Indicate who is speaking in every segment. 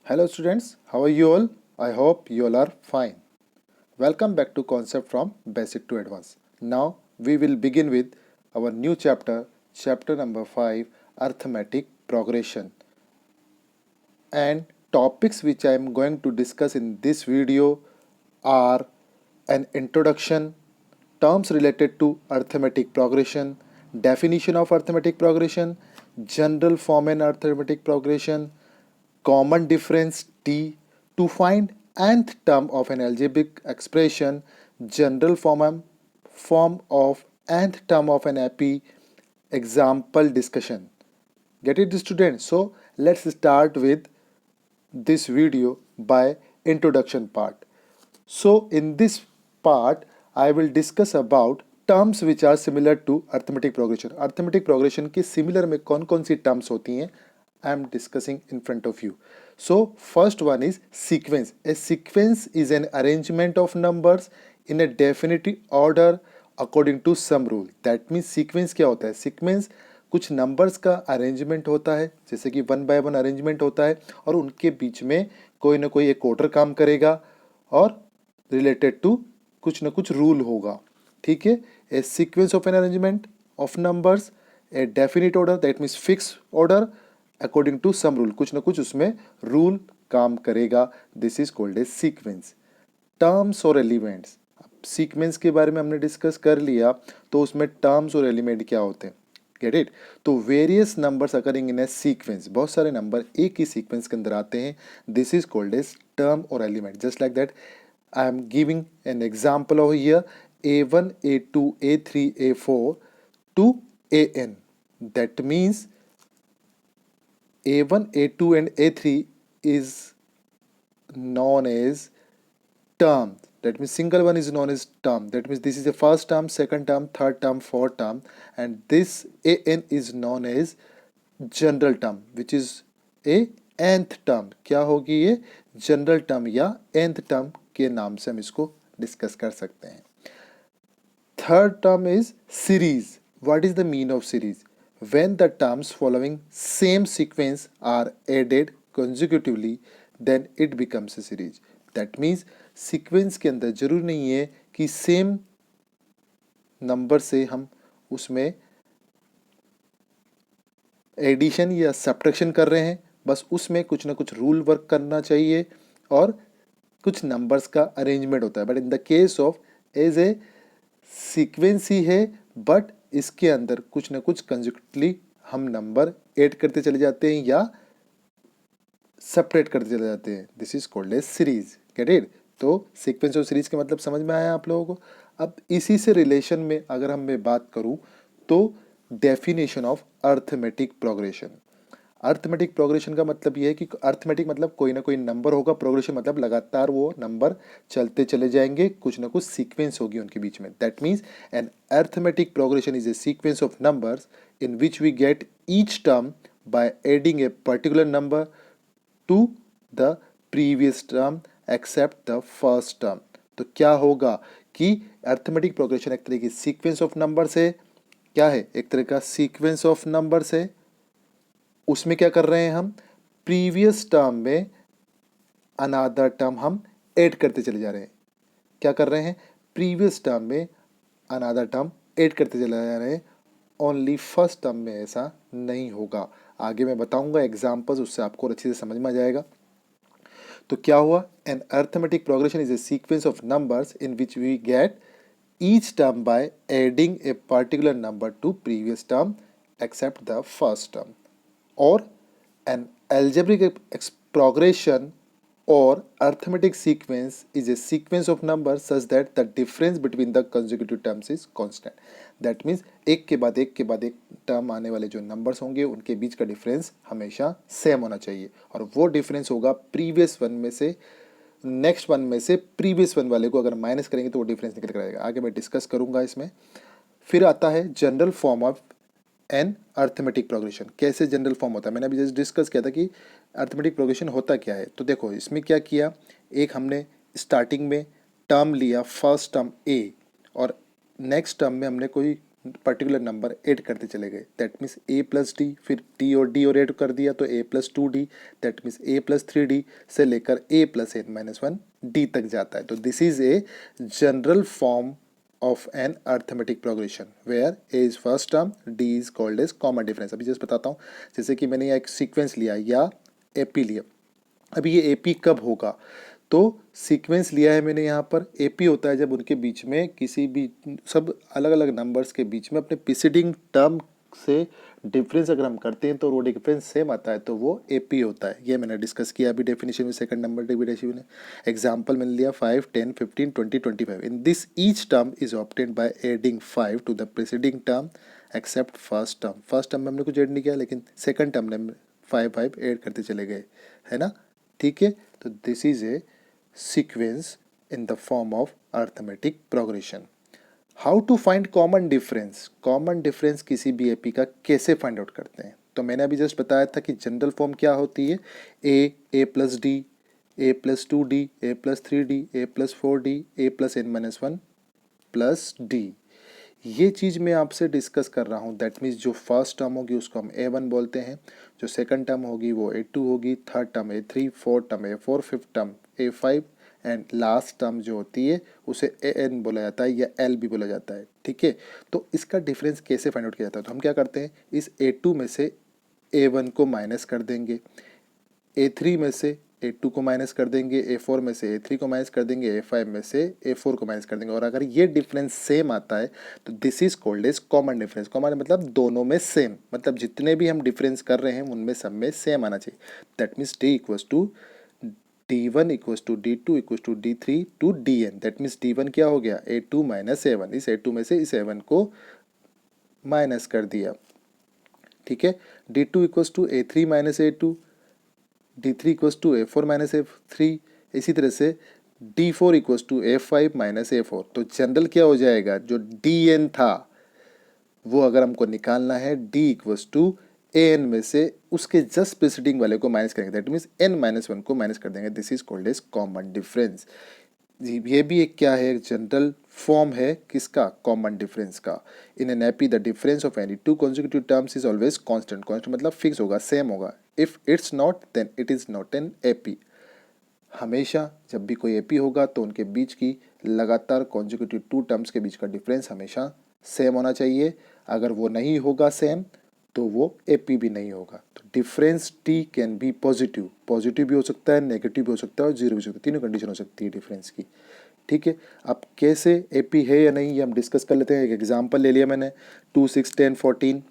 Speaker 1: Hello students, how are you all? I hope you all are fine. Welcome back to Concept from Basic to Advanced. Now we will begin with our new chapter, chapter number 5, Arithmetic Progression. And topics which I am going to discuss in this video are an introduction, terms related to arithmetic progression, definition of arithmetic progression, general form and arithmetic progression, common difference T, to find nth term of an algebraic expression, general form of nth term of an AP, example discussion. Get it, students? So let's start with this video by introduction part. So in this part I will discuss about terms which are similar to arithmetic progression. Arithmetic progression के similar में कौन कौन सी terms होती हैं I am discussing in front of you. So first one is sequence. A sequence is an arrangement of numbers in a definite order according to some rule. That means sequence क्या होता है? Sequence कुछ numbers का arrangement होता है, जैसे कि 1 by 1 arrangement होता है और उनके बीच में कोई ना कोई एक ऑर्डर काम करेगा और रिलेटेड टू कुछ ना कुछ रूल होगा. ठीक है. A sequence of an arrangement of numbers, a definite order, that means fix order according to some rule, कुछ ना कुछ उसमें रूल काम करेगा. This is called a sequence. Terms और एलिमेंट्स. सीक्वेंस के बारे में हमने डिस्कस कर लिया, तो उसमें टर्म्स और एलिमेंट क्या होते हैं. Get it. तो various numbers occurring in a sequence, बहुत सारे नंबर एक ही सीक्वेंस के अंदर आते हैं. This is called as term और element. Just like that I am giving an example over here: A1, A2, A3, A4 to AN. That means A1, A2 and A3 is known as term. That means single one is known as term. That means this is the first term, second term, third term, fourth term, and this AN is known as general term, which is a nth term. क्या होगी ये? General term या nth term के नाम से हम इसको discuss कर सकते हैं. Third term is series. What is the mean of series? When the terms following same sequence are added consecutively, then it becomes a series. That means sequence के अंदर जरूरी नहीं है कि सेम नंबर से हम उसमें एडिशन या सब्ट्रैक्शन कर रहे हैं, बस उसमें कुछ ना कुछ रूल वर्क करना चाहिए और कुछ नंबर्स का अरेंजमेंट होता है. But in the case of as a sequence ही है, बट इसके अंदर कुछ ना कुछ कंसेक्युटिवली हम नंबर ऐड करते चले जाते हैं या सेपरेट करते चले जाते हैं. This is called as series. Get it. तो सीक्वेंस और सीरीज के मतलब समझ में आया आप लोगों को. अब इसी से रिलेशन में अगर हम मैं बात करूं तो definition of arithmetic progression. Arithmetic progression का मतलब ये है कि अर्थमेटिक मतलब कोई ना कोई नंबर होगा, प्रोग्रेशन मतलब लगातार वो नंबर चलते चले जाएंगे, कुछ ना कुछ सीक्वेंस होगी उनके बीच में. That means an arithmetic progression is a sequence of numbers in which we get each term by adding a particular number to the previous term except the first term. तो क्या होगा कि अर्थमेटिक प्रोग्रेशन एक तरह की sequence of numbers है. क्या है? एक तरह का सीक्वेंस ऑफ नंबर्स है. उसमें क्या कर रहे हैं हम? प्रीवियस टर्म में अनदर टर्म हम ऐड करते चले जा रहे हैं. क्या कर रहे हैं? प्रीवियस टर्म में अनदर टर्म ऐड करते चले जा रहे हैं. ओनली फर्स्ट टर्म में ऐसा नहीं होगा. आगे मैं बताऊंगा एग्जांपल्स, उससे आपको अच्छे से समझ में आ जाएगा. तो क्या हुआ? An arithmetic progression is a sequence of numbers in which we get each term by adding a particular number to previous term except the first term. Or an algebraic progression or arithmetic sequence is a sequence of numbers such that the difference between the consecutive terms is constant. That means एक के बाद एक term आने वाले जो numbers होंगे उनके बीच का डिफरेंस हमेशा सेम होना चाहिए, और वो डिफरेंस होगा प्रीवियस वन में से नेक्स्ट वन में से प्रीवियस वन वाले को अगर माइनस करेंगे तो वो डिफरेंस निकल कर आएगा. आगे मैं डिस्कस करूंगा इसमें. फिर आता है general form of an arithmetic progression. कैसे जनरल फॉर्म होता है? मैंने अभी जस्ट डिस्कस किया था कि अर्थमेटिक प्रोग्रेशन होता क्या है. तो देखो इसमें क्या किया, एक हमने स्टार्टिंग में टर्म लिया, फर्स्ट टर्म ए, और नेक्स्ट टर्म में हमने कोई पर्टिकुलर नंबर ऐड करते चले गए, that means A plus D, फिर डी और ऐड कर दिया तो A plus 2d, that means A plus 3d से लेकर ए प्लस एन माइनस 1d तक जाता है। तो this is a general form of an arithmetic progression where a is first term, d is called as common difference। अभी just बताता हूँ, जैसे कि मैंने यहाँ एक सीक्वेंस लिया या एपी लिया। अभी ये एपी कब होगा, तो सीक्वेंस लिया है मैंने यहाँ पर, एपी होता है जब उनके बीच में किसी भी सब अलग अलग नंबर्स के बीच में अपने प्रीसीडिंग टर्म से डिफरेंस अगर हम करते हैं तो वो डिफरेंस सेम आता है तो वो एपी होता है। ये मैंने डिस्कस किया अभी डेफिनेशन में, सेकंड नंबर डेफिनेशन में। एग्जांपल मैंने लिया 5, 10, 15, 20, 25। In this each term is obtained by adding 5 to the preceding term except first term. First term में हमने कुछ ऐड नहीं किया, लेकिन सेकंड टर्म में 5 ऐड करते चले गए, है ना, ठीक है। तो this is a sequence in the form of arithmetic progression. How to find common difference, common difference किसी भी एपी का कैसे फाइंड आउट करते हैं, तो मैंने अभी जस्ट बताया था कि जनरल फॉर्म क्या होती है, A plus D, A plus 2d, A plus 3d, A plus 4d, A plus N minus 1 plus D. ये चीज़ मैं आपसे डिस्कस कर रहा हूँ, दैट मीन्स जो फर्स्ट टर्म होगी उसको हम A1 बोलते हैं, जो सेकंड टर्म होगी वो A2 होगी, third term A3, fourth term A4, fifth term A5 and last term जो होती है उसे AN बोला जाता है या L भी बोला जाता है, ठीक है। तो इसका डिफरेंस कैसे फाइंड आउट किया जाता है, तो हम क्या करते हैं, इस A2 में से A1 को माइनस कर देंगे, A3 में से A2 को माइनस कर देंगे, A4 में से A3 को माइनस कर देंगे, A5 में से A4 को माइनस कर देंगे, और अगर ये डिफरेंस सेम आता है तो this is called as common difference. Common मतलब दोनों में सेम, मतलब जितने भी हम डिफरेंस कर रहे हैं उनमें सब में सेम आना चाहिए। That means D equals to D1 equals to D2 equals to D3 to DN। That means D1 क्या हो गया, A2 माइनस A1, इस A2 में से इस A1 को माइनस कर दिया, ठीक है। D2 equals to A3 minus A2, D3 equals to A4 minus A3, इसी तरह से D4 equals to A5 minus A4। तो जनरल क्या हो जाएगा, जो DN था वो अगर हमको निकालना है, D इक्वल्स टू AN में से उसके जस्ट प्रीसीडिंग वाले को माइनस करेंगे, दैट मीन्स N माइनस 1 को माइनस कर देंगे। This is called as common difference. ये भी एक क्या है, एक जनरल फॉर्म है किसका, कॉमन डिफरेंस का। In an AP the difference of any two consecutive terms is always constant. Constant मतलब फिक्स होगा, सेम होगा। If it's not then it is not an AP. हमेशा जब भी कोई एपी होगा तो उनके बीच की लगातार कॉन्जिक्यूटिव टू टर्म्स के बीच का डिफरेंस हमेशा सेम होना चाहिए। अगर वो नहीं होगा सेम तो वो एपी भी नहीं होगा। तो difference T can be positive, positive भी हो सकता है, नेगेटिव भी हो सकता है और जीरो भी हो सकता है, तीनों कंडीशन हो सकती है डिफरेंस की, ठीक है। अब कैसे एपी है या नहीं ये हम डिस्कस कर लेते हैं। एक एग्जांपल ले लिया मैंने, 2, 6, 10, 14,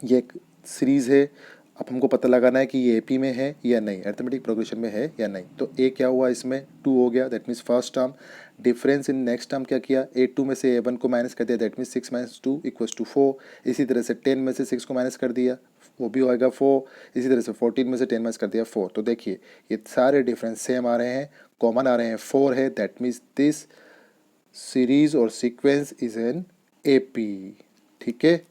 Speaker 1: ये एक सीरीज़ है। अब हमको पता लगाना है कि ये एपी में है या नहीं, अरिथमेटिक प्रोग्रेशन में है या नहीं। तो ए क्या हुआ, इसमें 2 हो गया, that means first term. Difference in next term क्या किया, A2 में से A1 को माइनस कर दिया, that means 6 minus 2 equals to 4। इसी तरह से 10 में से 6 को माइनस कर दिया, वो भी होएगा 4। इसी तरह से 14 में से 10 माइनस कर दिया 4। तो देखिए ये सारे डिफरेंस सेम आ रहे हैं, कॉमन आ रहे हैं, 4 है, दैट मीन्स दिस सीरीज और सीक्वेंस इज एन एपी, ठीक है।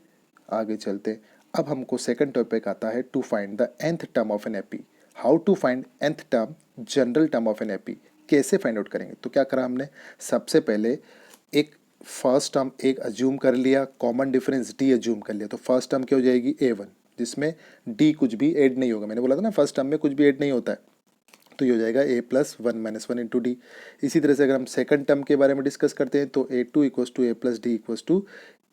Speaker 1: आगे चलते, अब हमको सेकंड टॉपिक आता है, to find the nth term of an AP. How to find nth term, general term of an AP कैसे फाइंड आउट करेंगे। तो क्या करा हमने, सबसे पहले एक फर्स्ट टर्म एक अज्यूम कर लिया, कॉमन डिफरेंस D अज्यूम कर लिया। तो फर्स्ट टर्म क्या हो जाएगी, A1, जिसमें D कुछ भी ऐड नहीं होगा। मैंने बोला था ना फर्स्ट टर्म में कुछ भी ऐड नहीं होता है, तो ये हो जाएगा A plus 1 minus 1 into D. इसी तरह से अगर हम सेकंड टर्म के बारे में डिस्कस करते हैं तो A2 equals to A plus D equals to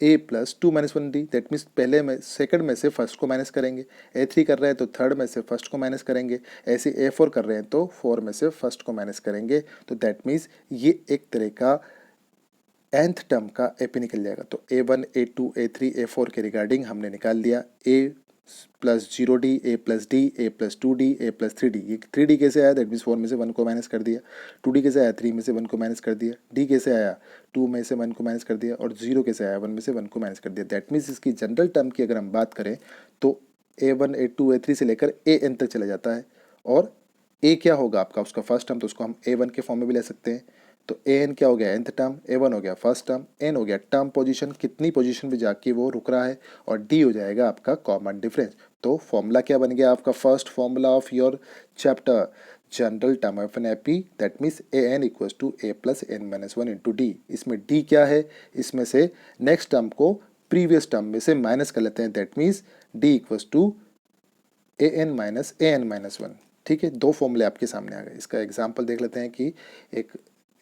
Speaker 1: A plus 2 minus 1 D. दैट मीन्स पहले में सेकंड में से फर्स्ट को माइनस करेंगे, A3 कर रहे हैं तो थर्ड में से फर्स्ट को माइनस करेंगे, ऐसे A4 कर रहे हैं तो 4 में से फर्स्ट को माइनस करेंगे। तो दैट मीन्स ये एक तरह का nth टर्म का एपी निकल जाएगा। तो A1, A2, A3, A4 के रिगार्डिंग हमने निकाल लिया, A plus 0D, A plus D, A plus 2D, A plus 3D। ये 3D कैसे आया, दैट मीन्स 4 में से 1 को माइनस कर दिया। 2D कैसे आया, 3 में से 1 को माइनस कर दिया। D कैसे आया, 2 में से 1 को माइनस कर दिया। और 0 कैसे आया, 1 में से 1 को माइनस कर दिया। दैट मीन्स इसकी जनरल टर्म की अगर हम बात करें तो A1, A2, A3 से लेकर AN तक चला जाता है। और A क्या होगा आपका, उसका फर्स्ट टर्म, तो उसको हम A1 के फॉर्म में भी ले सकते हैं। तो AN क्या हो गया, nth टर्म, A1 हो गया फर्स्ट टर्म, N हो गया टर्म पोजीशन, कितनी पोजीशन पे जाके वो रुक रहा है, और D हो जाएगा आपका कॉमन डिफरेंस। तो फॉर्मूला क्या बन गया आपका, first formula of your chapter, general term of an AP, that means AN equals to A plus N minus 1 into D. इसमें D क्या है, इसमें से नेक्स्ट टर्म को प्रीवियस टर्म में से माइनस कर लेते हैं, that means D equals to an-an-1। ठीक है, दो फॉर्मूले आपके सामने आ गए। इसका एग्जांपल देख लेते हैं कि एक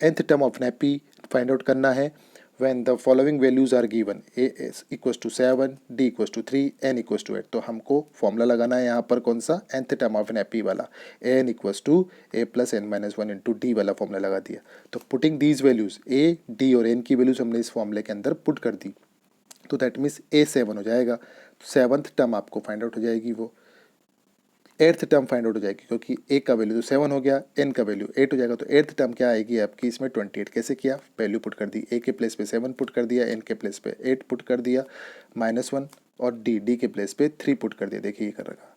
Speaker 1: nth term of an AP find out करना है when the following values are given, a equals to 7, d equals to 3, n equals to 8। तो हमको फॉर्मूला लगाना है यहाँ पर कौन सा, nth term of an AP वाला, an equals to a plus n-1 into D वाला फॉर्मूला लगा दिया। तो putting these values a, d और n की वैल्यूज हमने इस फॉर्मूले के अंदर पुट कर दी, तो दैट मीन्स a 7 हो जाएगा। सेवन्थ टर्म आपको फाइंड आउट हो जाएगी, वो एट्थ टर्म फाइंड आउट हो जाएगी, क्योंकि ए का वैल्यू तो 7 हो गया, एन का वैल्यू 8 हो जाएगा। तो एट्थ टर्म क्या आएगी आपकी इसमें 28। कैसे किया, वैल्यू पुट कर दी, ए के प्लेस पे 7 पुट कर दिया, एन के प्लेस पे 8 पुट कर दिया, -1, और डी के प्लेस पे 3 पुट कर दिया। देखिए ये कर रखा,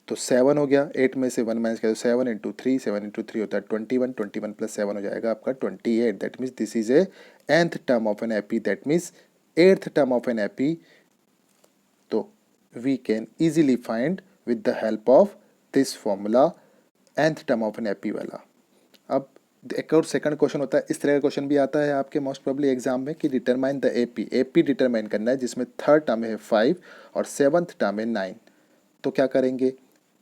Speaker 1: तो 7 हो गया, 8 में से 1 माइनस किया तो 7 इंटू 3, 7 इंटू 3 होता है 21, 21 प्लस 7 हो जाएगा आपका 28। That means this is a nth term of an AP, that means eighth term of an AP. तो we can easily find with the help of this formula nth term of an AP वाला। अब एक और second question होता है, इस तरह का क्वेश्चन भी आता है आपके मोस्ट प्रोबेबली एग्जाम में कि डिटरमाइन द AP डिटरमाइन करना है जिसमें थर्ड टर्म है 5 और सेवन्थ टर्म है 9। तो क्या करेंगे,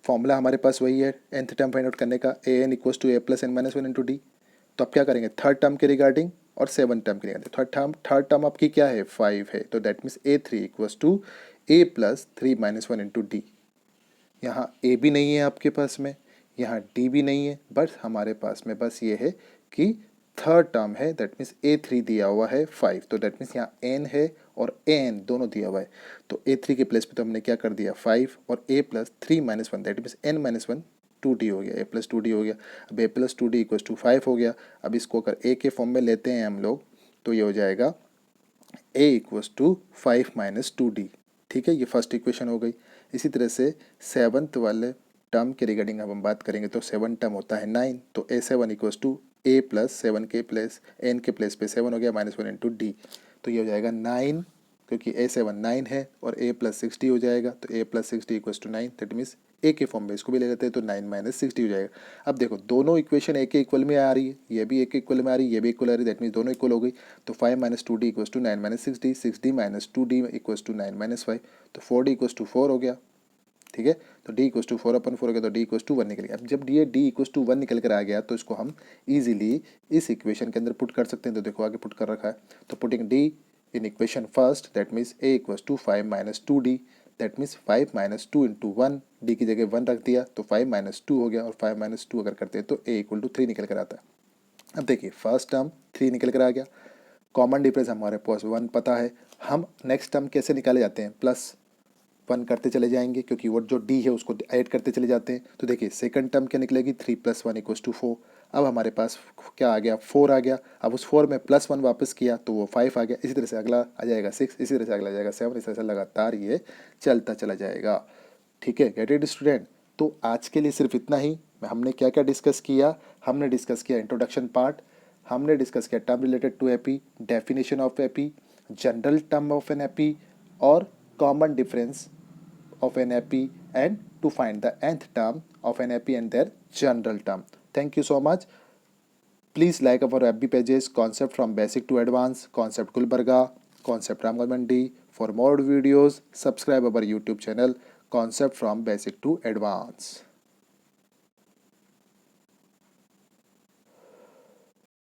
Speaker 1: फॉर्मूला हमारे पास वही है nth टर्म फाइंड आउट करने का, an equals to a plus n-1 into D. तो अब क्या करेंगे, थर्ड टर्म के रिगार्डिंग और सेवन टर्म के रिगार्डिंग। थर्ड टर्म आपकी क्या है, 5 है, तो that means a3 equals to a plus 3-1 into D. यहाँ ए भी नहीं है आपके पास में, यहाँ डी भी नहीं है, बट हमारे पास में बस ये है कि थर्ड टर्म है, दैट मीन्स a3 दिया हुआ है 5। तो दैट मीन्स यहाँ n है और an दोनों दिया हुआ है। तो a3 के प्लेस पे तो हमने क्या कर दिया 5 और a plus 3-1, that means n-1 2d हो गया, a प्लस 2d हो गया। अब a plus 2d equals to 5 हो गया। अब इसको अगर a के फॉर्म में लेते हैं हम लोग तो ये हो जाएगा a इक्वल्स टू 5-2d। ठीक है, ये फर्स्ट इक्वेशन हो गई। इसी तरह से सेवन्थ वाले टर्म के रिगार्डिंग अब हम बात करेंगे तो सेवन टर्म होता है 9। तो a7 equals to a plus 7 के प्लेस n के प्लेस पे 7 हो गया, -1 इंटू डी। तो ये हो जाएगा 9, क्योंकि a7 9 है और a प्लस 60 हो जाएगा। तो a plus 60 equals to 9, that means a के फॉर्म में इसको भी ले लेते हैं तो 9 माइनस 60 हो जाएगा। अब देखो दोनों इक्वेशन a के इक्वल में आ रही है, ये भी a के इक्वल में आ रही है, ये भी इक्वल आ रही है, दैट मीन्स दोनों इक्वल हो गई। तो 5-2d equals to 9-60, 60 minus 2d equals to 9-5, तो 4d इक्वल्स टू 4 हो गया। ठीक है, तो d इक्वल्स टू 4/4 हो गया, तो d इक्वल्स टू 1 निकल गया। अब जब d इक्वल्स टू 1 निकल कर आ गया तो इसको हम इजीली इस इक्वेशन के अंदर पुट कर सकते हैं। तो देखो आगे पुट कर रखा है, तो putting d in equation first, that means a equals to 5-2d, that means 5-2 into 1, d की जगह 1 रख दिया तो 5-2 हो गया, और 5-2 अगर करते हैं तो a इक्वल टू 3 निकल कर आता है। अब देखिए फर्स्ट टर्म 3 निकल कर आ गया, कॉमन डिफरेंस हमारे पास 1 पता है। हम नेक्स्ट टर्म कैसे निकाले जाते हैं, +1 करते चले जाएंगे, क्योंकि वो जो डी है उसको ऐड करते चले जाते हैं। तो देखिए सेकंड टर्म क्या निकलेगी, 3 + 1 इक्वल्स टू 4। अब हमारे पास क्या आ गया, 4 आ गया। अब उस 4 में +1 वापस किया तो वो 5 आ गया। इसी तरह से अगला आ जाएगा 6, इसी तरह से अगला आ जाएगा 7, इस तरह से लगातार ये चलता चला जाएगा। ठीक है, गेट इट स्टूडेंट। तो आज के लिए सिर्फ इतना ही। हमने क्या क्या डिस्कस किया, हमने डिस्कस किया इंट्रोडक्शन पार्ट, हमने डिस्कस किया term related to AP, definition of AP, general term of an AP, और common difference of an AP, and to find the nth term of an AP and their general term. Thank you so much. Please like our FB pages, Concept from Basic to Advanced, Concept Gulbarga, Concept Ramgarh Mandi. For more videos, subscribe our YouTube channel, Concept from Basic to Advanced.